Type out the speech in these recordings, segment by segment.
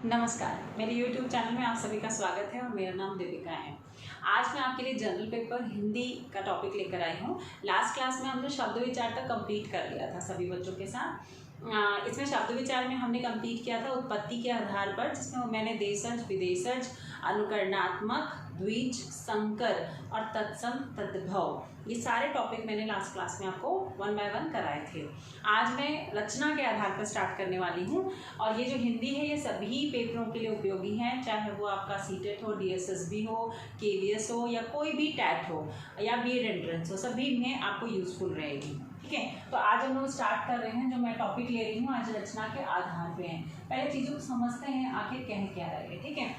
नमस्कार, मेरे YouTube channel में आप सभी का स्वागत है और मेरा नाम दीपिका है। आज मैं आपके लिए जनरल पेपर हिंदी का टॉपिक लेकर आई हूँ। लास्ट क्लास में हमने शब्द विचार तक कंप्लीट कर लिया था सभी बच्चों के साथ। इसमें शब्द विचार में हमने कंप्लीट किया था उत्पत्ति के आधार पर, जिसमें मैंने देशज, विदेशज, अनुकरणात्मक, द्विज, संकर और तत्सम, तद्भव, ये सारे टॉपिक मैंने लास्ट क्लास में आपको 1 बाय 1 कराए थे। आज मैं रचना के आधार पर स्टार्ट करने वाली हूँ और ये जो हिंदी है ये सभी पेपरों के लिए उपयोगी है, चाहे वो आपका सीटेट हो, DSSB हो, KVS हो या कोई भी टैट हो या BEd एंट्रेंस हो, सभी में आपको यूजफुल रहेगी। ठीक है, तो आज हम लोग स्टार्ट कर रहे हैं। जो मैं टॉपिक ले रही हूँ आज रचना के आधार पे है। पहले चीज़ों को समझते हैं आखिर कह क्या रहे हैं। ठीक है,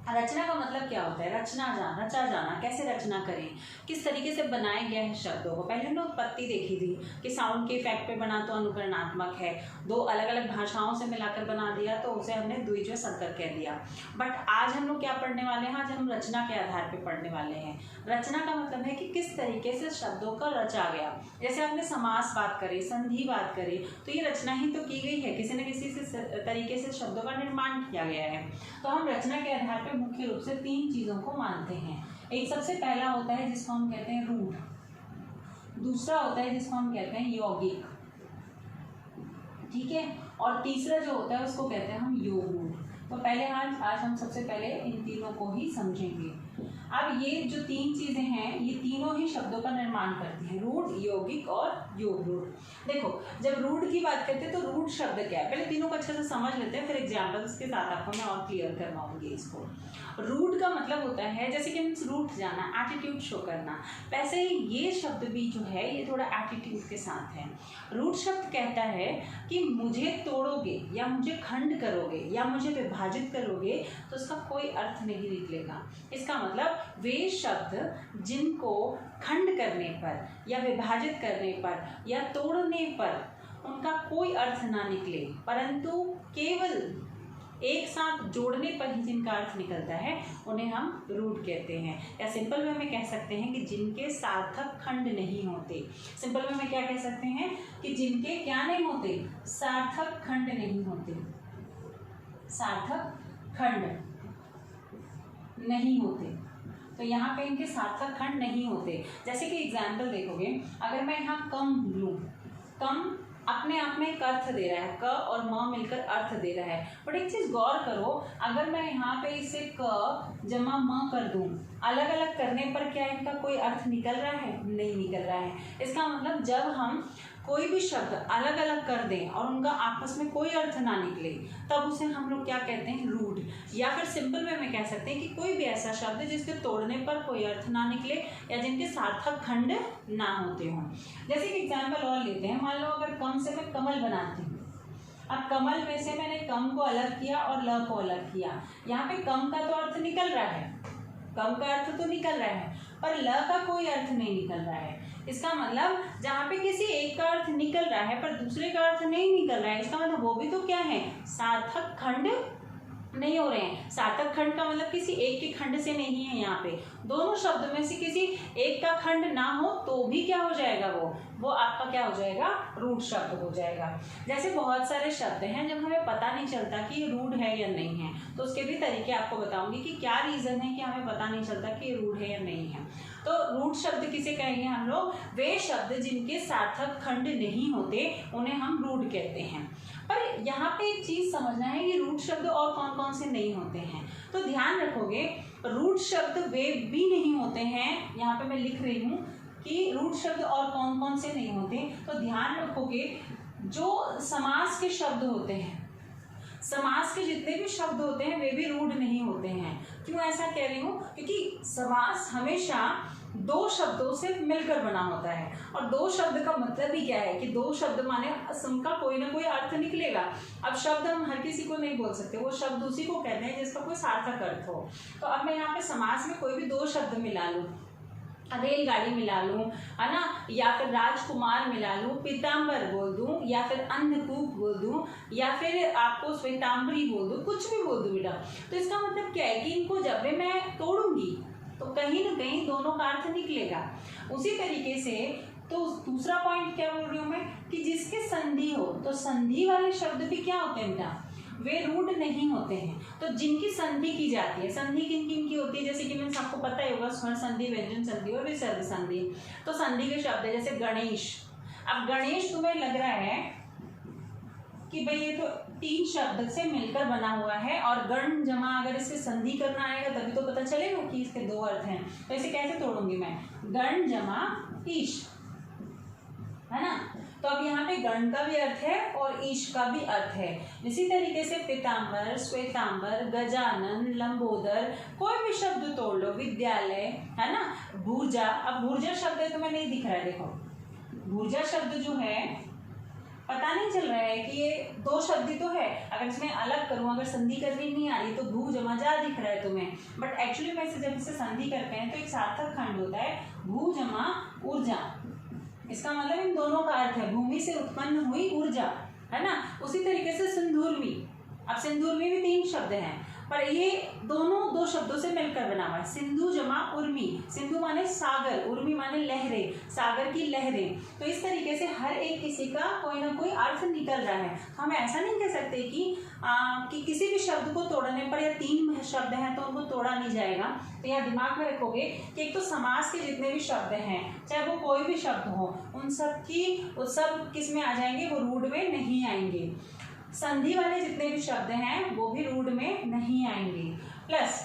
रचना का मतलब क्या होता है? रचा जाना, कैसे रचना करें, किस तरीके से बनाया गया है शब्दों को। पहले हमने उत्पत्ति देखी थी कि साउंड के इफेक्ट पे बना तो अनुकरणात्मक है, दो अलग अलग भाषाओं से मिलाकर बना दिया तो उसे हमने द्विज व संकर कह दिया। बट आज हम लोग क्या पढ़ने वाले हैं? आज हम रचना के आधार पर पढ़ने वाले हैं। रचना का मतलब है कि किस तरीके से शब्दों का रचा गया। जैसे हमने समास बात करे, संधि बात करे, तो ये रचना ही तो की गई है, किसी न किसी से तरीके से शब्दों का निर्माण किया गया है। तो हम रचना के आधार पर मुख्य रूप से 3 चीजों को मानते हैं। एक सबसे पहला होता है जिसको हम कहते हैं रूढ़, दूसरा होता है जिसको हम कहते हैं यौगिक, ठीक है, और तीसरा जो होता है उसको कहते हैं हम योगरूढ़। तो पहले आज हम सबसे पहले इन तीनों को ही समझेंगे। अब ये जो 3 चीजें हैं ये तीनों ही शब्दों का निर्माण करती हैं, रूढ़, यौगिक और योगरूढ़। देखो, जब रूढ़ की बात करते हैं तो रूढ़ शब्द क्या है, पहले तीनों को अच्छे से समझ लेते हैं, फिर एग्जाम्पल्स के साथ आपको मैं और क्लियर करवाऊंगी इसको। रूढ़ का मतलब होता है जैसे कि मीन्स रूठ जाना, एटीट्यूड शो करना। वैसे ही ये शब्द भी जो है ये थोड़ा एटीट्यूड के साथ है। रूढ़ शब्द कहता है कि मुझे तोड़ोगे या मुझे खंड करोगे या मुझे विभाजित करोगे तो उसका कोई अर्थ नहीं निकलेगा। इसका मतलब वे शब्द जिनको खंड करने पर या विभाजित करने पर या तोड़ने पर उनका कोई अर्थ ना निकले, परंतु केवल एक साथ जोड़ने पर ही जिनका अर्थ निकलता है उन्हें हम रूढ़ कहते हैं। या सिंपल में कह सकते हैं कि जिनके सार्थक खंड नहीं होते। सिंपल में क्या कह सकते हैं कि जिनके क्या नहीं होते, सार्थक खंड नहीं होते, सार्थक खंड नहीं होते। तो यहाँ पे इनके सार्थक खंड नहीं होते। जैसे कि एग्जाम्पल देखोगे, अगर मैं यहाँ कम लूँ, कम अपने आप में एक अर्थ दे रहा है, क और म मिलकर अर्थ दे रहा है। बट एक चीज गौर करो, अगर मैं यहाँ पे इसे क जमा म कर दूं, अलग अलग करने पर क्या इनका कोई अर्थ निकल रहा है? नहीं निकल रहा है। इसका मतलब जब हम कोई भी शब्द अलग अलग कर दें और उनका आपस में कोई अर्थ ना निकले तब उसे हम लोग क्या कहते हैं? रूढ़। या फिर सिंपल में कह सकते हैं कि कोई भी ऐसा शब्द जिसके तोड़ने पर कोई अर्थ ना निकले या जिनके सार्थक खंड ना होते हों। जैसे कि एग्जाम्पल और लेते हैं, मान लो अगर कम से मैं कमल बनाती हूँ। अब कमल में से मैंने कम को अलग किया और ल को अलग किया। यहाँ पे कम का तो अर्थ निकल रहा है, कम का अर्थ तो निकल रहा है, पर ल का कोई अर्थ नहीं निकल रहा है। इसका मतलब जहाँ पे किसी एक का अर्थ निकल रहा है पर दूसरे का अर्थ नहीं निकल रहा है, इसका मतलब वो भी तो क्या है? सार्थक खंड नहीं हो रहे हैं। सार्थक खंड का मतलब किसी एक के खंड से नहीं है। यहाँ पे दोनों शब्द में से किसी एक का खंड ना हो तो भी क्या हो जाएगा? वो आपका क्या हो जाएगा? रूढ़ शब्द हो जाएगा। जैसे बहुत सारे शब्द हैं जब हमें पता नहीं चलता कि ये रूढ़ है या नहीं है, तो उसके भी तरीके आपको बताऊंगी कि क्या रीजन है कि हमें पता नहीं चलता कि ये रूढ़ है या नहीं है। तो रूढ़ शब्द किसे कहेंगे हम लोग? वे शब्द जिनके सार्थक खंड नहीं होते उन्हें हम रूढ़ कहते हैं। पर यहाँ पे एक चीज समझना है कि रूढ़ शब्द और कौन कौन से नहीं होते हैं। तो ध्यान रखोगे, रूढ़ शब्द वे भी नहीं होते हैं। यहाँ पे मैं लिख रही हूँ कि रूढ़ शब्द और कौन कौन से नहीं होते। तो ध्यान रखोगे, जो समास के शब्द होते हैं, समास के जितने भी शब्द होते हैं वे भी रूढ़ नहीं होते हैं। क्यों ऐसा कह रही हूँ? क्योंकि समास हमेशा 2 शब्दों से मिलकर बना होता है और 2 शब्द का मतलब ही क्या है कि 2 शब्द माने उनका कोई ना कोई अर्थ निकलेगा। अब शब्द हम हर किसी को नहीं बोल सकते, वो शब्द उसी को कहते हैं जिसका कोई सार्थक अर्थ हो। तो अब मैं यहाँ पे समास में कोई भी 2 शब्द मिला लूँ, रेलगाड़ी मिला लूँ, है ना, या फिर राजकुमार मिला लूँ, पीताम्बर बोल दूँ, या फिर अंधकूप बोल दूँ, या फिर आपको श्वेतांबरी बोल दूँ, कुछ भी बोल दूँ बेटा, तो इसका मतलब क्या है कि इनको जब भी मैं तोड़ूंगी तो कहीं ना कहीं दोनों का अर्थ निकलेगा। उसी तरीके से तो दूसरा पॉइंट क्या बोल रही हूँ मैं कि जिसके संधि हो, तो संधि वाले शब्द भी क्या होते हैं बेटा? वे रूढ़ नहीं होते हैं। तो जिनकी संधि की जाती है, संधि किन किन की होती है, जैसे कि मैंने आपको पता ही होगा, स्वर संधि, व्यंजन संधि और विसर्ग संधि। तो संधि के शब्द है जैसे गणेश। अब गणेश तुम्हें लग रहा है कि भाई ये तो 3 शब्द से मिलकर बना हुआ है, और गण जमा अगर इससे संधि करना आएगा तभी तो पता चलेगा कि इसके 2 अर्थ हैं। तो इसे कैसे तोड़ूंगी मैं, गण जमा ईश, है ना। तो अब यहाँ पे गण का भी अर्थ है और ईश का भी अर्थ है। इसी तरीके से पीताम्बर, श्वेताम्बर, गजानन, लंबोदर, कोई भी शब्द तोड़ लो, विद्यालय, है ना, भूजा। अब भूजा शब्द तुम्हें नहीं दिख रहा है, देखो भूजा शब्द जो है पता नहीं चल रहा है कि ये 2 शब्द ही तो है। अगर इसमें अलग करूं, अगर संधि करनी नहीं आ रही तो भू जमा जा दिख रहा है तुम्हें, बट एक्चुअली में जब इसे संधि करते हैं तो एक सार्थक खंड होता है, भू जमा ऊर्जा। इसका मतलब इन दोनों का अर्थ है भूमि से उत्पन्न हुई ऊर्जा, है ना। उसी तरीके से सिंधुर्मी। अब सिंधुर्मी भी 3 शब्द हैं, पर ये दोनों 2 शब्दों से मिलकर बना हुआ है। सिंधु जमा उर्मी, सिंधु माने सागर, उर्मी माने लहरें, सागर की लहरें। तो इस तरीके से हर एक किसी का कोई ना कोई अर्थ निकल रहा है। तो हम ऐसा नहीं कह सकते कि किसी भी शब्द को तोड़ने पर, या 3 शब्द हैं तो उनको तोड़ा नहीं जाएगा। तो यहाँ दिमाग में रखोगे कि एक तो समास के जितने भी शब्द हैं, चाहे वो कोई भी शब्द हो, उन सब किस में आ जाएंगे, वो रूढ़ में नहीं आएंगे। संधि वाले जितने भी शब्द हैं वो भी रूढ़ में नहीं आएंगे। प्लस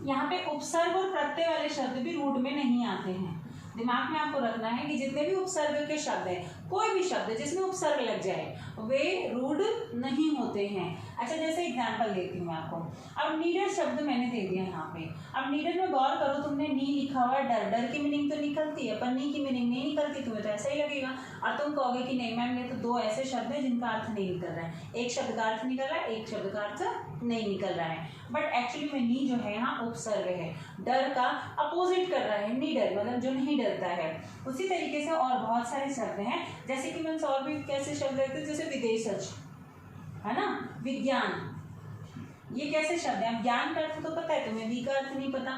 यहाँ पे उपसर्ग और प्रत्यय वाले शब्द भी रूढ़ में नहीं आते हैं। दिमाग में आपको रखना है कि जितने भी उपसर्ग के शब्द है, कोई भी शब्द जिसमें उपसर्ग लग जाए वे रूढ़ नहीं होते हैं। अच्छा, जैसे एग्जांपल देती हूँ मैं आपको। अब नीडर शब्द मैंने दे दिया यहाँ पे। अब नीडर में गौर करो, तुमने नी लिखा हुआ है, डर, डर की मीनिंग तो निकलती है, पर नी की मीनिंग नहीं निकलती, तुम्हें तो ऐसा ही लगेगा। और तुम कहोगे कि नहीं मैम, ये तो 2 ऐसे शब्द हैं जिनका अर्थ नहीं निकल रहा है, एक शब्द का अर्थ निकल रहा है, एक शब्द का अर्थ नहीं निकल रहा है। बट एक्चुअली में नी जो है यहाँ उपसर्ग है, डर का अपोजिट कर रहा है नीडर, मतलब जो नहीं डरता है। उसी तरीके से और बहुत सारे शब्द हैं, जैसे कि मैंने और भी कैसे शब्द रहते हैं, जैसे विदेशज, है ना, विज्ञान, ये कैसे शब्द हैं। ज्ञान का अर्थ तो पता है तुम्हें, वी का अर्थ नहीं पता,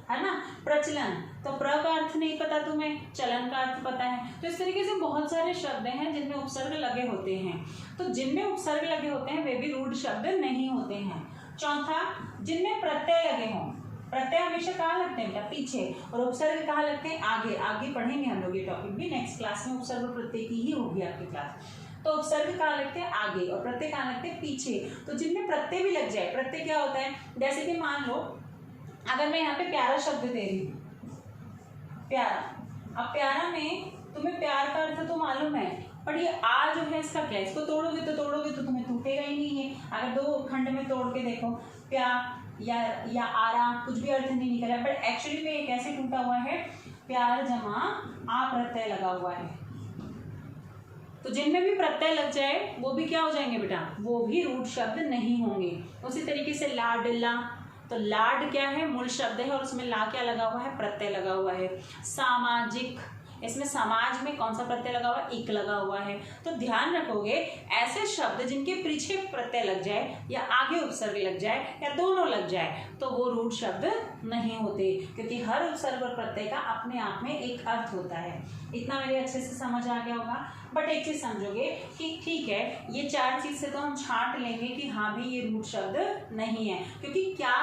है ना। प्रचलन, तो प्र का अर्थ नहीं पता तुम्हें, चलन का अर्थ पता है। तो इस तरीके से बहुत सारे शब्द हैं जिनमें उपसर्ग लगे होते हैं। तो जिनमें उपसर्ग लगे होते हैं वे भी रूढ़ शब्द नहीं होते हैं। चौथा, जिनमें प्रत्यय लगे हों। प्रत्यय हमेशा कहाँ लगते हैं बेटा, पीछे, और उपसर्ग कहाँ लगते हैं, आगे। आगे पढ़ेंगे हम लोग ये टॉपिक भी नेक्स्ट क्लास में, उपसर्ग प्रत्यय की ही होगी आपकी क्लास। तो उपसर्ग कहाँ लगते हैं, आगे, और प्रत्यय कहाँ लगते हैं, पीछे। तो जिनमें प्रत्यय भी लग जाए, प्रत्यय क्या होता है, जैसे कि मान लो अगर मैं यहाँ पे प्यारा शब्द दे रही हूँ, प्यारा। अब प्यारा में तुम्हें प्यार का अर्थ तो मालूम है, पर ये आ जो है इसका क्या है, इसको तोड़ोगे तो तुम्हें टूटेगा ही नहीं है। अगर 2 खंड में तोड़ के देखो, प्यार या आरा, कुछ भी अर्थ नहीं निकला, बट एक्चुअली में ये कैसे टूटा हुआ है, प्यार जमा आ प्रत्यय लगा हुआ है। तो जिनमें भी प्रत्यय लग जाए वो भी क्या हो जाएंगे बेटा, वो भी रूढ़ शब्द नहीं होंगे। उसी तरीके से लाडला, तो लाड क्या है, मूल शब्द है और उसमें ला क्या लगा हुआ है, प्रत्यय लगा हुआ है। सामाजिक, इसमें समाज में कौन सा प्रत्यय लगा हुआ है, इक लगा हुआ है। तो ध्यान रखोगे, ऐसे शब्द जिनके पीछे प्रत्यय लग जाए या आगे उपसर्ग लग जाए या दोनों लग जाए तो वो रूढ़ शब्द नहीं होते, क्योंकि हर उपसर्ग और प्रत्यय का अपने आप में एक अर्थ होता है। इतना मेरे अच्छे से समझ आ गया होगा। बट एक चीज समझोगे कि ठीक है, ये 4 चीज से तो हम छांट लेंगे कि हाँ भी ये रूढ़ शब्द नहीं है, क्योंकि क्या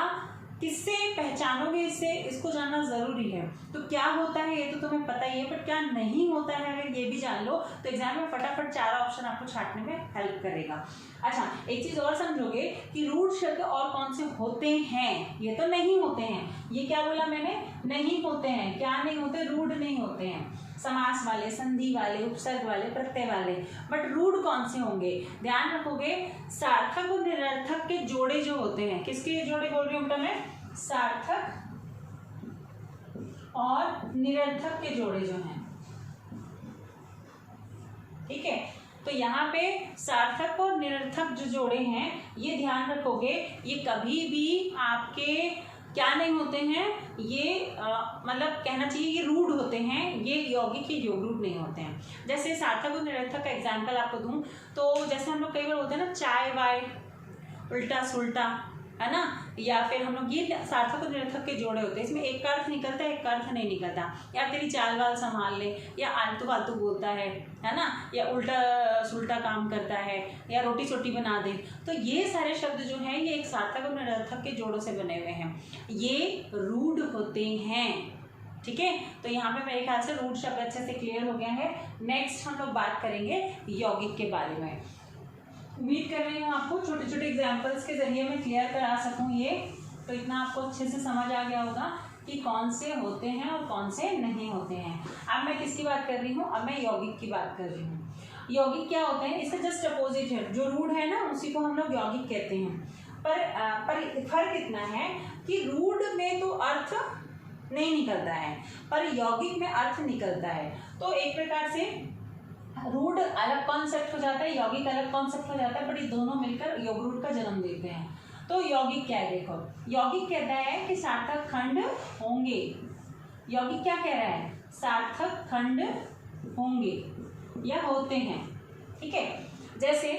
किससे पहचानोगे, इसको जानना जरूरी है। तो क्या होता है ये तो तुम्हें पता ही है, बट क्या नहीं होता है अगर ये भी जान लो तो एग्जाम में फटाफट 4 ऑप्शन आपको छांटने में हेल्प करेगा। अच्छा, एक चीज और समझोगे कि रूढ़ शब्द और कौन से होते हैं, ये तो नहीं होते हैं। ये क्या बोला मैंने, नहीं होते हैं। क्या नहीं होते, रूढ़ नहीं होते हैं। समास वाले, संधि वाले, उपसर्ग वाले, प्रत्यय वाले। बट रूढ़ कौन से होंगे, ध्यान रखोगे, सार्थक और निरर्थक के जोड़े जो होते हैं। किसके जोड़े बोल रही हूँ बेटा मैं, सार्थक और निरर्थक के जोड़े जो हैं, ठीक है। तो यहाँ पे सार्थक और निरर्थक जो जोड़े हैं, ये ध्यान रखोगे, ये कभी भी आपके क्या नहीं होते हैं, ये मतलब कहना चाहिए ये रूढ़ होते हैं, ये यौगिक ही रूढ़ नहीं होते हैं। जैसे सार्थक और निरर्थक का एग्जाम्पल आपको दूं तो जैसे हम लोग कई बार होते हैं ना, चाय वाय, उल्टा सुल्टा, है ना, या फिर हम लोग ये सार्थक और निरर्थक के जोड़े होते हैं, इसमें एक का अर्थ निकलता है, एक का अर्थ नहीं निकलता, या तेरी चाल वाल संभाल ले, या आलतू फालतू बोलता है ना, या उल्टा सुल्टा काम करता है, या रोटी सोटी बना दे। तो ये सारे शब्द जो हैं ये एक सार्थक और निरर्थक के जोड़ों से बने हुए हैं, ये रूढ़ होते हैं। ठीक है, तो यहाँ पे मेरे ख्याल से रूढ़ शब्द अच्छे से क्लियर हो गया है। नेक्स्ट हम लोग बात करेंगे यौगिक के बारे में। उम्मीद कर रही हूँ आपको छोटे छोटे एग्जाम्पल्स के जरिए मैं क्लियर करा सकूँ ये, तो इतना आपको अच्छे से समझ आ गया होगा कि कौन से होते हैं और कौन से नहीं होते हैं। अब मैं किसकी बात कर रही हूँ, अब मैं यौगिक की बात कर रही हूँ। यौगिक क्या होते हैं, इससे जस्ट अपोजिट है, जो रूढ़ है ना उसी को हम लोग यौगिक कहते हैं। पर फर्क इतना है कि रूढ़ में तो अर्थ नहीं निकलता है, पर यौगिक में अर्थ निकलता है। तो एक प्रकार से रूढ़ अलग कॉन्सेप्ट हो जाता है, यौगिक अलग कॉन्सेप्ट हो जाता है, बट ये दोनों मिलकर योगरूढ़ का जन्म देते हैं। तो यौगिक क्या है, देखो यौगिक कहता है कि सार्थक खंड होंगे। यौगिक क्या कह रहा है, सार्थक खंड होंगे या होते हैं। ठीक है, जैसे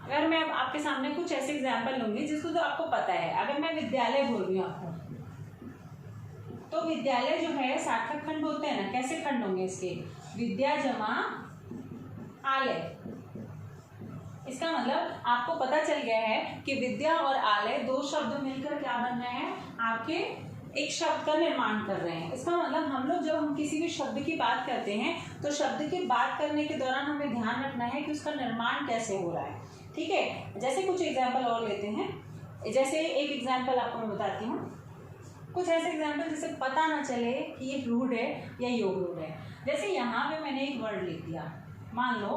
अगर मैं आपके सामने कुछ ऐसे एग्जाम्पल लूंगी जिसको तो आपको पता है, अगर मैं विद्यालय बोल रही हूँ आपको, तो विद्यालय जो है सार्थक खंड होते हैं ना, कैसे खंड होंगे इसके, विद्या जमा आलय। इसका मतलब आपको पता चल गया है कि विद्या और आलय दो शब्द मिलकर क्या बन रहे हैं, आपके एक शब्द का निर्माण कर रहे हैं। इसका मतलब हम लोग जब हम किसी भी शब्द की बात करते हैं तो शब्द की बात करने के दौरान हमें ध्यान रखना है कि उसका निर्माण कैसे हो रहा है। ठीक है, जैसे कुछ एग्जाम्पल और लेते हैं। जैसे एक एग्जाम्पल आपको मैं बताती हूँ, कुछ ऐसे एग्जाम्पल जिससे पता ना चले कि ये रूढ़ है या योग रूढ़ है। जैसे यहाँ पे मैंने एक वर्ड लिख दिया, मान लो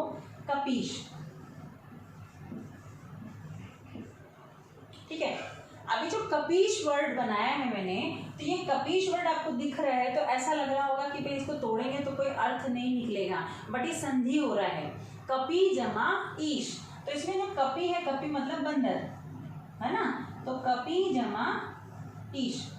कपीश। ठीक है, अभी जो कपीश वर्ड बनाया है मैंने, तो ये कपीश वर्ड आपको दिख रहा है तो ऐसा लग रहा होगा कि भाई इसको तोड़ेंगे तो कोई अर्थ नहीं निकलेगा, बट ये संधि हो रहा है, कपी जमा ईश। तो इसमें जो कपी है, कपी मतलब बंदर है ना, तो कपी जमा ईश।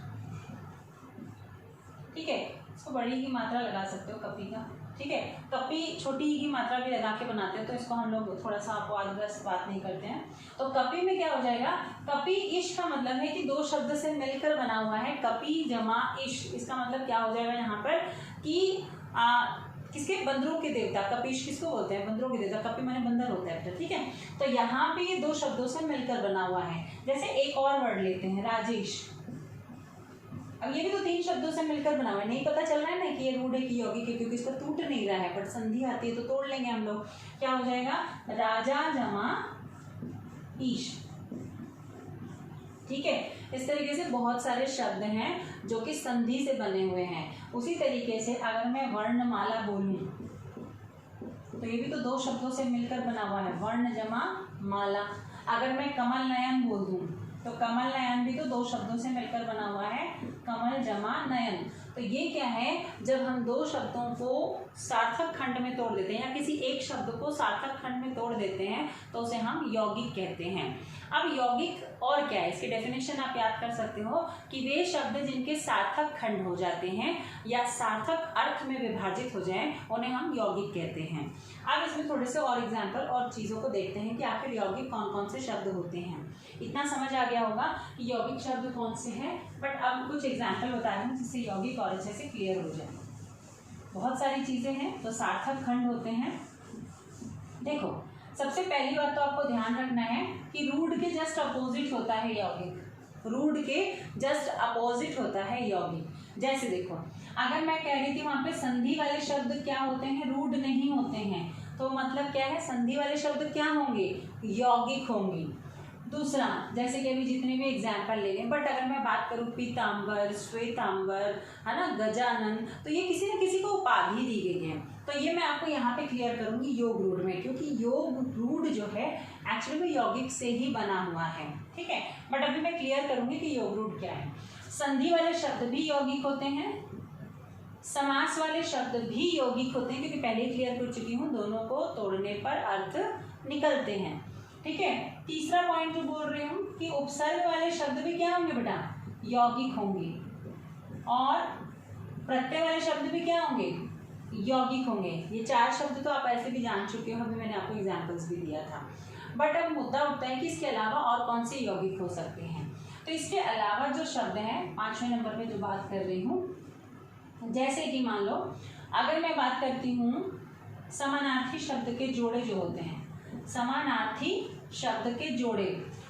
ठीक है, इसको बड़ी की मात्रा लगा सकते हो कपी का। ठीक है, कपी छोटी की मात्रा भी लगा के बनाते हैं, तो इसको हम लोग थोड़ा सा आपको आगे बात नहीं करते हैं। तो कपी में क्या हो जाएगा, कपी इश का मतलब है कि दो शब्द से मिलकर बना हुआ है, कपी जमा इश। इसका मतलब क्या हो जाएगा यहाँ पर कि किसके, बंदरों के देवता, कपीश किसको बोलते हैं, बंदरों के देवता, कपी माने बंदर होता है। ठीक है, तो यहाँ पे ये दो शब्दों से मिलकर बना हुआ है। जैसे एक और वर्ड लेते हैं, राजेश। अब ये भी तो तीन शब्दों से मिलकर बना हुआ है, नहीं पता चल रहा है ना कि ये रूढ़ है कि यौगिक है, क्योंकि इसको टूट नहीं रहा है, बट संधि आती है तो तोड़ लेंगे हम लोग। क्या हो जाएगा, राजा जमा ईश। ठीक है, इस तरीके से बहुत सारे शब्द हैं जो कि संधि से बने हुए हैं। उसी तरीके से अगर मैं वर्णमाला बोलूं तो ये भी तो दो शब्दों से मिलकर बना हुआ है, वर्ण जमा माला। अगर मैं कमल नयन बोल दूं तो कमल नयन भी तो दो शब्दों से मिलकर बना हुआ है, कमल जमा नयन। तो ये क्या है, जब हम दो शब्दों को सार्थक खंड में तोड़ देते हैं या किसी एक शब्द को सार्थक खंड में तोड़ देते हैं तो उसे हम यौगिक कहते हैं। अब यौगिक और क्या है, इसकी डेफिनेशन आप याद कर सकते हो कि वे शब्द जिनके सार्थक खंड हो जाते हैं या सार्थक अर्थ में विभाजित हो जाएं उन्हें हम यौगिक कहते हैं। अब इसमें थोड़े से और एग्जाम्पल और चीज़ों को देखते हैं कि आखिर यौगिक कौन कौन से शब्द होते हैं। इतना समझ आ गया होगा कि यौगिक शब्द कौन से हैं, बट अब कुछ एग्जाम्पल बता रही हूँ जिससे यौगिक और अच्छे से क्लियर हो जाए। बहुत सारी चीज़ें हैं, तो सार्थक खंड होते हैं। देखो, सबसे पहली बात तो आपको ध्यान रखना है कि रूढ़ के जस्ट अपोजिट होता है यौगिक। रूढ़ के जस्ट अपोजिट होता है यौगिक। जैसे देखो, अगर मैं कह रही थी वहाँ पे संधि वाले शब्द क्या होते हैं, रूढ़ नहीं होते हैं, तो मतलब क्या है, संधि वाले शब्द क्या होंगे, यौगिक होंगे। दूसरा, जैसे कि अभी जितने भी एग्जाम्पल ले लें, बट अगर मैं बात करूँ पीताम्बर, श्वेताम्बर, है ना, गजानन, तो ये किसी न किसी को उपाधि दी गई है। तो ये मैं आपको यहाँ पे क्लियर करूँगी योग रूढ़ में, क्योंकि योग रूढ़ जो है एक्चुअली में यौगिक से ही बना हुआ है। ठीक है, बट अभी मैं क्लियर करूँगी कि योग रूढ़ क्या है। संधि वाले शब्द भी यौगिक होते हैं, समास वाले शब्द भी यौगिक होते हैं, क्योंकि पहले क्लियर कर चुकी हूँ, दोनों को तोड़ने पर अर्थ निकलते हैं। ठीक है, तीसरा पॉइंट जो बोल रही हूँ कि उपसर्ग वाले शब्द भी क्या होंगे बेटा, यौगिक होंगे, और प्रत्यय वाले शब्द भी क्या होंगे, यौगिक होंगे। ये चार शब्द तो आप ऐसे भी जान चुके हो, अभी मैंने आपको एग्जाम्पल्स भी दिया था। बट अब मुद्दा उठता है कि इसके अलावा और कौन से यौगिक हो सकते हैं। तो इसके अलावा जो शब्द हैं 5वें नंबर पे जो बात कर रही हूँ, जैसे कि मान लो अगर मैं बात करती हूँ समानार्थी शब्द के जोड़े जो होते हैं, समानार्थी शब्द के जोड़े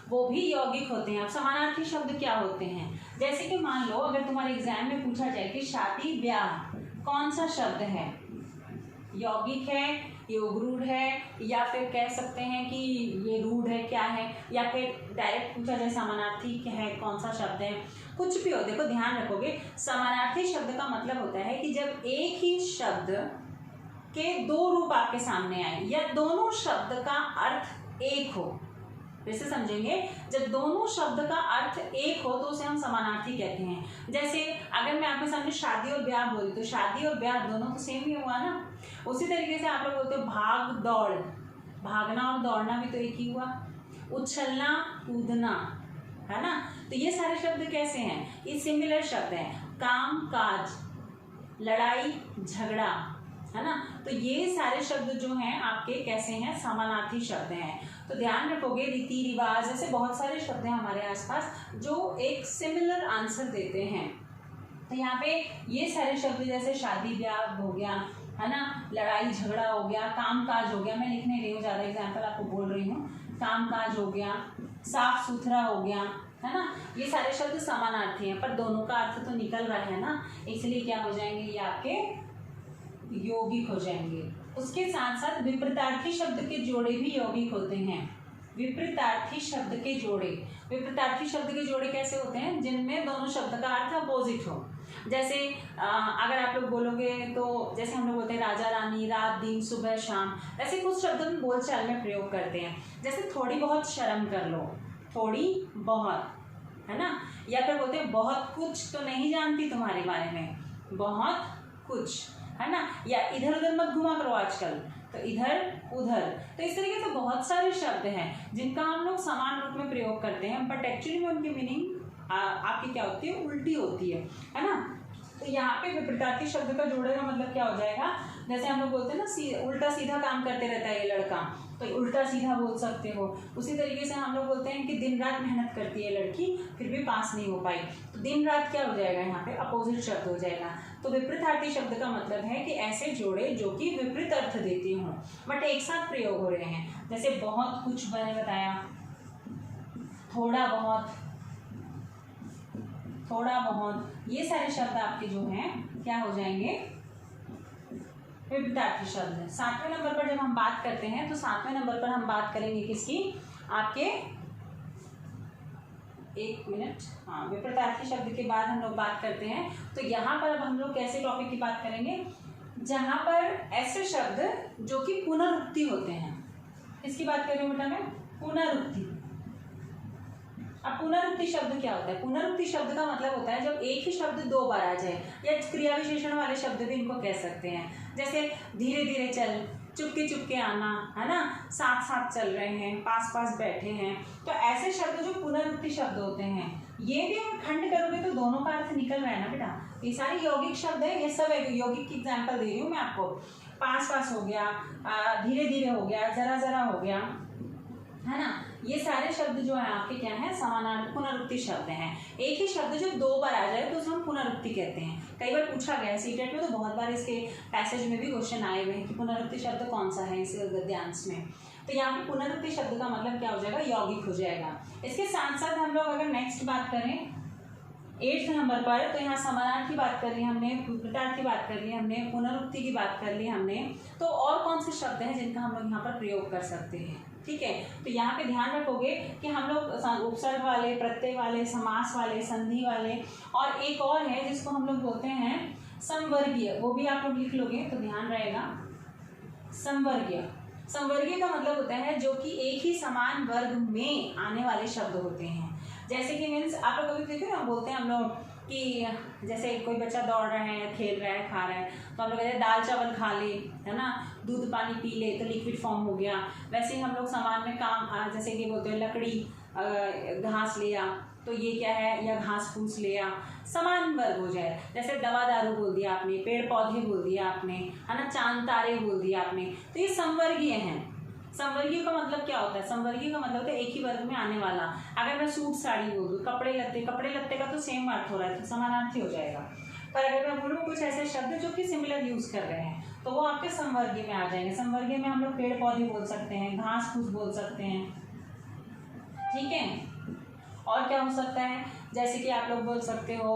वो भी यौगिक होते हैं। अब समानार्थी शब्द क्या होते हैं, जैसे कि मान लो अगर तुम्हारे एग्जाम में पूछा जाए कि शादी ब्याह कौन सा शब्द है, यौगिक है, योगरूढ़ है, या फिर कह सकते हैं कि ये रूढ़ है, क्या है, या फिर डायरेक्ट पूछा जाए समानार्थी क्या है, कौन सा शब्द है, कुछ भी हो। देखो ध्यान रखोगे, समानार्थी शब्द का मतलब होता है कि जब एक ही शब्द के दो रूप आपके सामने आए या दोनों शब्द का अर्थ एक हो। जैसे समझेंगे, जब दोनों शब्द का अर्थ एक हो तो उसे हम समानार्थी कहते हैं। जैसे अगर मैं आपके सामने शादी और ब्याह बोली तो शादी और ब्याह दोनों तो सेम ही हुआ ना। उसी तरीके से आप लोग बोलते हो भाग दौड़, भागना और दौड़ना भी तो एक ही हुआ। उछलना कूदना, है ना। तो ये सारे शब्द कैसे हैं, ये सिमिलर शब्द हैं। काम काज, लड़ाई झगड़ा, है ना। तो ये सारे शब्द जो हैं आपके कैसे हैं, समानार्थी शब्द हैं। तो ध्यान रखोगे, रीति रिवाज, ऐसे बहुत सारे शब्द हैं हमारे आसपास जो एक सिमिलर आंसर देते हैं। तो यहाँ पे ये सारे शब्द जैसे शादी ब्याह हो गया, है ना, लड़ाई झगड़ा हो गया, काम काज हो गया, मैं लिख नहीं रही हूँ, ज़्यादा एग्जाम्पल आपको बोल रही हूँ। काम काज हो गया, साफ सुथरा हो गया, है ना। ये सारे शब्द समानार्थी हैं पर दोनों का अर्थ तो निकल रहा है ना, इसलिए क्या हो जाएंगे, ये आपके यौगिक हो जाएंगे। उसके साथ साथ विपरीतार्थी शब्द के जोड़े भी यौगिक होते हैं। विपरीतार्थी शब्द के जोड़े, विपरीतार्थी शब्द के जोड़े कैसे होते हैं, जिनमें दोनों शब्द का अर्थ अपोजिट हो। जैसे अगर आप लोग बोलोगे तो जैसे हम लोग बोलते हैं राजा रानी, रात दिन, सुबह शाम, ऐसे कुछ शब्द हम बोलचाल में प्रयोग करते हैं। जैसे थोड़ी बहुत शर्म कर लो, थोड़ी बहुत, है ना। या फिर बोलते हैं बहुत कुछ तो नहीं जानती तुम्हारे बारे में, बहुत कुछ, है ना। या इधर उधर मत घुमा करो आजकल, तो इधर उधर। तो इस तरीके से बहुत सारे शब्द हैं जिनका हम लोग समान रूप में प्रयोग करते हैं, बट एक्चुअली में उनकी मीनिंग आपकी क्या होती है, उल्टी होती है ना। तो यहाँ पे विपरीतार्थी शब्द का जोड़े का मतलब क्या हो जाएगा, जैसे हम लोग बोलते हैं ना उल्टा सीधा काम करते रहता है ये लड़का, तो उल्टा सीधा बोल सकते हो। उसी तरीके से हम लोग बोलते हैं कि दिन रात मेहनत करती है लड़की फिर भी पास नहीं हो पाई, तो दिन रात क्या हो जाएगा, यहाँ पे अपोजिट शब्द हो जाएगा। तो विपरीतार्थी शब्द का मतलब है कि ऐसे जोड़े जो कि विपरीत अर्थ देते हों बट एक साथ प्रयोग हो रहे हैं। जैसे बहुत कुछ मैंने बताया, थोड़ा बहुत, थोड़ा बहुत, ये सारे शब्द आपके जो हैं क्या हो जाएंगे, विपरीतार्थी शब्द है। 7वें नंबर पर जब हम बात करते हैं तो 7वें नंबर पर हम बात करेंगे किसकी, आपके, एक मिनट, हाँ, विपरीतार्थी शब्द के बाद हम लोग बात करते हैं। तो यहाँ पर अब हम लोग कैसे टॉपिक की बात करेंगे, जहाँ पर ऐसे शब्द जो कि पुनरुक्ति होते हैं। इसकी बात कर रही हूँ बेटा मैं, पुनरुक्ति। अब पुनरुक्ति शब्द क्या होता है, पुनरुक्ति शब्द का मतलब होता है जब एक ही शब्द दो बार आ जाए, या क्रिया विशेषण वाले शब्द भी इनको कह सकते हैं। जैसे धीरे धीरे चल, चुपके चुपके आना, है ना, साथ साथ चल रहे हैं, पास पास बैठे हैं। तो ऐसे शब्द जो पुनरुक्ति शब्द होते हैं, ये भी हम खंड करोगे तो दोनों का अर्थ निकल रहा है ना बेटा। ये सारे यौगिक शब्द है, ये सब यौगिक की एग्जाम्पल दे रही हूँ मैं आपको। पास पास हो गया, धीरे धीरे हो गया, जरा जरा हो गया, है ना। ये सारे शब्द जो है आपके क्या है, समानार्थी पुनरुक्ति शब्द हैं। एक ही शब्द जब दो बार आ जाए तो उसे हम पुनरुक्ति कहते हैं। कई बार पूछा गया है सीटेट में, तो बहुत बार इसके पैसेज में भी क्वेश्चन आए हुए हैं कि पुनरुक्ति शब्द कौन सा है इस गद्यांश में। तो यहाँ पे पुनरुक्ति शब्द का मतलब क्या हो जाएगा, यौगिक हो जाएगा। इसके साथ साथ हम लोग अगर नेक्स्ट बात करें 8वें नंबर पर, तो यहाँ समानार्थी बात कर ली हमने, विपरीतार्थी बात कर ली हमने, पुनरुक्ति की बात कर ली हमने। तो और कौन से शब्द हैं जिनका हम लोग यहाँ पर प्रयोग कर सकते हैं, ठीक है। तो यहाँ पे ध्यान रखोगे कि हम लोग उपसर्ग वाले, प्रत्यय वाले, समास वाले, संधि वाले, और एक और है जिसको हम लोग बोलते हैं संवर्गीय, वो भी आप लोग लिख लोगे तो ध्यान रहेगा। संवर्गीय, संवर्गीय का मतलब होता है जो कि एक ही समान वर्ग में आने वाले शब्द होते हैं। जैसे कि मीन्स आप लोग कभी देखो ना, बोलते हैं हम लोग कि जैसे कोई बच्चा दौड़ रहा है, खेल रहा है, खा रहा है, तो हम लोग कहते हैं दाल चावल खा ले, है ना, दूध पानी पी ले, तो लिक्विड फॉर्म हो गया। वैसे ही हम लोग सामान में काम, जैसे कि बोलते हैं लकड़ी घास लिया, तो ये क्या है, या घास फूस लिया, समान वर्ग हो जाए। जैसे दवा दारू बोल दिया आपने, पेड़ पौधे बोल दिया आपने, है ना, चांद तारे बोल दिया आपने, तो ये संवर्गीय हैं। संवर्गीय का मतलब क्या होता है? संवर्गीय का मतलब होता है एक ही वर्ग में आने वाला। अगर मैं सूट साड़ी बोल दूँ, कपड़े लत्ते का तो सेम अर्थ हो रहा है, तो समानार्थी हो जाएगा। पर अगर मैं बोलूँ कुछ ऐसे शब्द जो कि सिमिलर यूज कर रहे हैं, तो वो आपके संवर्गीय में आ जाएंगे। संवर्गीय में हम लोग पेड़ पौधे बोल सकते हैं, घास फूस बोल सकते हैं, ठीक है। और क्या हो सकता है, जैसे कि आप लोग बोल सकते हो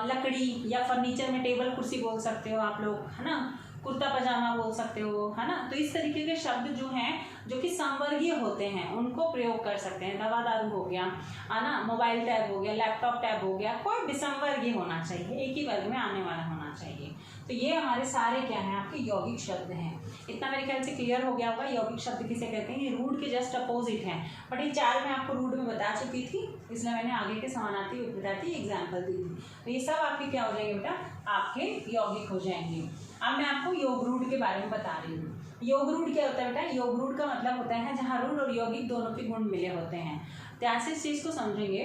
लकड़ी, या फर्नीचर में टेबल कुर्सी बोल सकते हो आप लोग, है ना। कुर्ता पजामा बोल सकते हो, है ना। तो इस तरीके के शब्द जो हैं, जो कि संवर्गीय होते हैं, उनको प्रयोग कर सकते हैं। दवा दारू हो गया, है ना, मोबाइल टैब हो गया, लैपटॉप टैब हो गया, कोई भी संवर्गीय होना चाहिए, एक ही वर्ग में आने वाला होना चाहिए। तो ये हमारे सारे क्या हैं, आपके यौगिक शब्द हैं। इतना मेरे ख्याल से क्लियर हो गया होगा यौगिक शब्द किसे कहते हैं। ये रूढ़ के जस्ट अपोजिट हैं, बट ये 4 मैं आपको रूढ़ में बता चुकी थी, इसलिए मैंने आगे के समानार्थी विपरीतार्थी एग्जाम्पल दी थी। तो ये सब आपके क्या हो जाएंगे बेटा, आपके यौगिक हो जाएंगे। अब मैं आपको योग रूढ़ के बारे में बता रही हूँ। योग रूढ़ क्या होता है बेटा? योग रूढ़ का मतलब होता है जहाँ रूढ़ और यौगिक दोनों के गुण मिले होते हैं। ध्यान से इस चीज को समझेंगे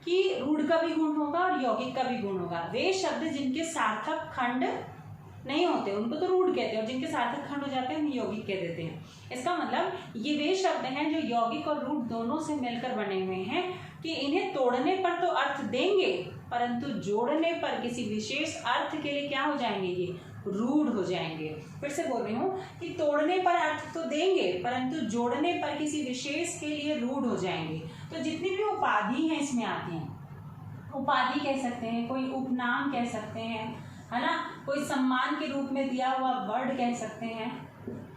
कि रूढ़ का भी गुण होगा और यौगिक का भी गुण होगा। वे शब्द जिनके सार्थक खंड नहीं होते उनको तो रूढ़ कहते हैं, और जिनके सार्थक खंड हो जाते हैं उन्हें यौगिक कह देते हैं। इसका मतलब ये वे शब्द हैं जो यौगिक और रूढ़ दोनों से मिलकर बने हुए हैं, कि इन्हें तोड़ने पर तो अर्थ देंगे, परंतु जोड़ने पर किसी विशेष अर्थ के लिए क्या हो जाएंगे, ये रूढ़ हो जाएंगे। फिर से बोल रही हूँ कि तोड़ने पर अर्थ तो देंगे, परंतु जोड़ने पर किसी विशेष के लिए रूढ़ हो जाएंगे। तो जितनी भी उपाधि हैं इसमें आती हैं, उपाधि कह सकते हैं, कोई उपनाम कह सकते हैं, है ना, कोई सम्मान के रूप में दिया हुआ वर्ड कह सकते हैं।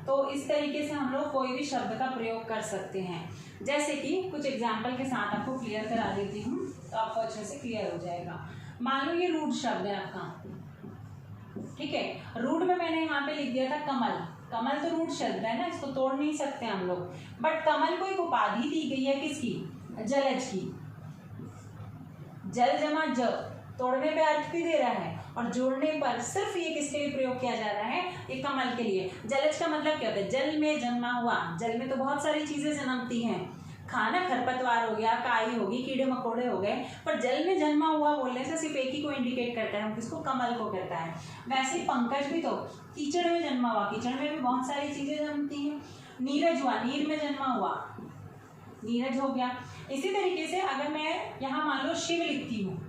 तो इस तरीके से हम लोग कोई भी शब्द का प्रयोग कर सकते हैं। जैसे कि कुछ एग्जाम्पल के साथ आपको क्लियर करा देती हूँ, तो आपको अच्छे से क्लियर हो जाएगा। मान लो ये रूढ़ शब्द है आपका, ठीक है। रूढ़ में मैंने यहाँ पे लिख दिया था कमल। कमल तो रूढ़ शब्द है ना, इसको तोड़ नहीं सकते हम लोग, बट कमल को एक उपाधि दी गई है, किसकी? जलज की। जल जमा ज, तोड़ने पे अर्थ भी दे रहा है, और जोड़ने पर सिर्फ ये किसके लिए प्रयोग किया जा रहा है? ये कमल के लिए। जलज का मतलब क्या होता है? जल में जन्मा हुआ। जल में तो बहुत सारी चीजें जन्मती हैं, खाना खरपतवार हो गया, काई होगी, कीड़े मकोड़े हो गए, पर जल में जन्मा हुआ बोलने से सिर्फ एक ही को इंडिकेट करता है, किसको? कमल को कहता है। वैसे ही पंकज भी तो कीचड़ में जन्मा हुआ, कीचड़ में भी बहुत सारी चीजें जन्मती हैं। नीरज हुआ, नीर में जन्मा हुआ, नीरज हो गया। इसी तरीके से अगर मैं यहाँ मान लो शिव लिखती हूँ,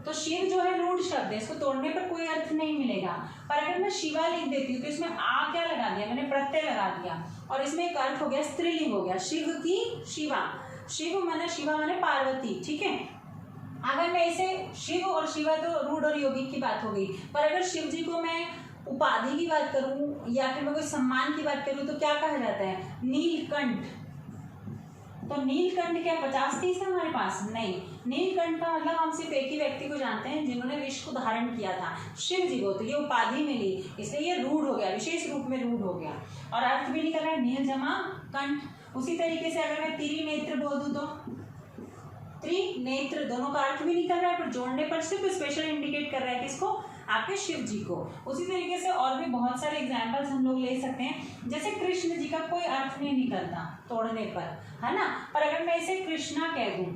तो शिव जो है रूढ़ शब्द है, इसको तोड़ने पर कोई अर्थ नहीं मिलेगा। पर अगर मैं शिवा लिख देती हूँ तो इसमें आ क्या लगा दिया मैंने? प्रत्यय लगा दिया, और इसमें एक अर्थ हो गया, स्त्रीलिंग हो गया, शिव की शिवा। शिव माने, शिवा माने पार्वती, ठीक है। अगर मैं इसे शिव और शिवा, तो रूढ़ और यौगिक की बात हो गई, पर अगर शिव जी को मैं उपाधि की बात करूं या फिर मैं कोई सम्मान की बात करूं तो क्या कहा जाता है? नीलकंठ। तो नीलकंठ क्या 50-30 है हमारे पास? नहीं। नीलकंठ का मतलब हम सिर्फ एक ही व्यक्ति को जानते हैं जिन्होंने विष को धारण किया था, शिव जी को। तो ये उपाधि मिली, इसलिए ये रूढ़ हो गया, विशेष रूप में रूढ़ हो गया, और अर्थ भी निकल रहा है नील जमा कंठ। उसी तरीके से अगर मैं त्रिनेत्र बोल दूं तो त्रिनेत्र, दोनों का अर्थ भी निकल रहा है, पर जोड़ने पर सिर्फ स्पेशल इंडिकेट कर रहा है किसको? आपके शिव जी को। उसी तरीके से और भी बहुत सारे एग्जाम्पल्स हम लोग ले सकते हैं। जैसे कृष्ण जी का कोई अर्थ नहीं निकलता तोड़ने पर, है ना, पर अगर मैं इसे कृष्णा कह दूं,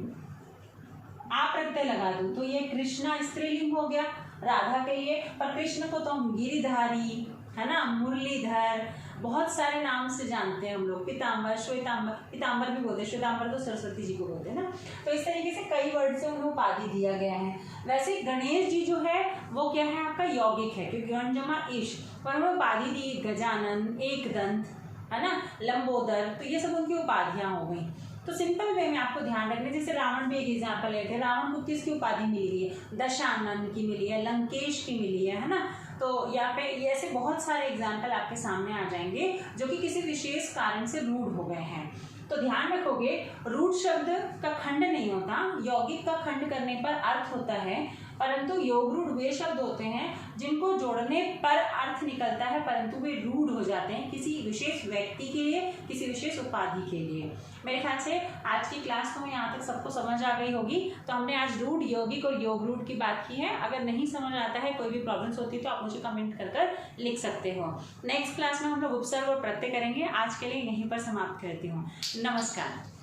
आप प्रत्यय लगा दूं, तो ये कृष्णा स्त्रीलिंग हो गया राधा के लिए। पर कृष्ण को तो हम गिरिधारी, है ना, मुरलीधर, बहुत सारे नाम से जानते हैं हम लोग, पीताम्बर, श्वेताम्बर, पीताम्बर भी बोलते हैं, श्वेताम्बर तो सरस्वती जी को बोलते हैं ना। तो इस तरीके से कई वर्ड से उन्हें उपाधि दिया गया है। वैसे गणेश जी जो है वो क्या है? आपका यौगिक है, क्योंकि गण जमा ईश, पर उन्हें उपाधि दी गजानन, एकदंत, है ना, लंबोदर। तो ये सब उनकी उपाधियां हो गई। तो सिंपल वे में आपको ध्यान रखना, जैसे रावण भी एक एग्जाम्पल लेते हैं। रावण को किसकी उपाधि मिली है? दशानन की मिली है, लंकेश की मिली है ना। तो यहाँ पे ये ऐसे बहुत सारे एग्जाम्पल आपके सामने आ जाएंगे जो कि किसी विशेष कारण से रूढ़ हो गए हैं। तो ध्यान रखोगे, रूढ़ शब्द का खंड नहीं होता, यौगिक का खंड करने पर अर्थ होता है, परंतु योग रूढ़ वे शब्द होते हैं जिनको जोड़ने पर अर्थ निकलता है, परंतु वे रूढ़ हो जाते हैं किसी विशेष व्यक्ति के लिए, किसी विशेष उपाधि के लिए। मेरे ख्याल से आज की क्लास तो यहाँ तक सबको समझ आ गई होगी। तो हमने आज रूढ़, यौगिक और योग रूढ़ की बात की है। अगर नहीं समझ आता है, कोई भी प्रॉब्लम्स होती है, तो आप मुझे कमेंट कर लिख सकते हो। नेक्स्ट क्लास में हम लोग उपसर्ग और प्रत्यय करेंगे। आज के लिए यहीं पर समाप्त करती हूँ। नमस्कार।